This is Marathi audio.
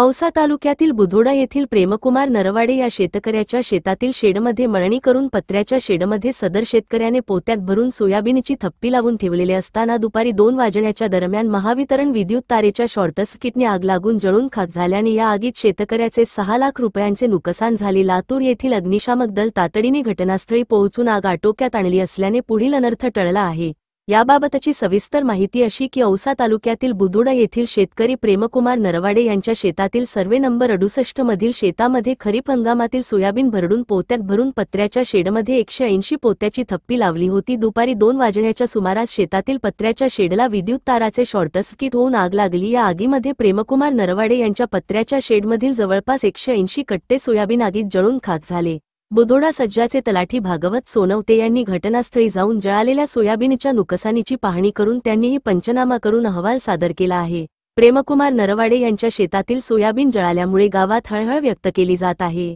औसा तालुक्यातील बुधोडा येथील प्रेमकुमार नरवाडे या शेतकऱ्याच्या शेतातील शेडमध्ये मळणी करून पत्र्याच्या शेडमध्ये सदर शेतकऱ्याने पोत्यात भरून सोयाबीनची थप्पी लावून ठेवलेली असताना दुपारी 2 वाजण्याच्या दरम्यान महावितरण विद्युत तारेच्या शॉर्टसर्किटने आग लागून जळून खाक झाल्याने या आगीत शेतकऱ्याचे 6 लाख रुपयांचे नुकसान झाले। लातूर येथील अग्निशामक दल तातडीने घटनास्थळी पोहोचून आग आटोक्यात आणली असल्याने पुढील अनर्थ टळला आहे। याबाबतची सविस्तर माहिती अशी की औसा तालुक्यातील बुधोडा येथील शेतकरी प्रेमकुमार नरवाडे यांच्या शेतातील सर्वे नंबर 68 मधील शेतामध्ये खरीप हंगामातील सोयाबीन भरडून पोत्यात भरून पत्र्याच्या शेडमध्ये 180 पोत्याची थप्पी लावली होती। दुपारी 2 वाजण्याच्या सुमारास शेतातील पत्र्याच्या शेडला विद्युत ताराचे शॉर्टसर्किट होऊन आग लागली। या आगीमध्ये प्रेमकुमार नरवाडे यांच्या पत्र्याच्या शेडमधील जवळपास 180 कट्टे सोयाबीन आगीत जळून खाक झाले। बुधोडा सज्जाचे तलाठी भागवत सोनवते यांनी घटनास्थळी जाऊन जळालेल्या सोयाबीनच्या नुकसानीची पाहणी करून त्यांनीही पंचनामा करून अहवाल सादर केला आहे। प्रेमकुमार नरवाडे यांच्या शेतातील सोयाबीन जळाल्यामुळे गावात हळहळ व्यक्त केली जात आहे।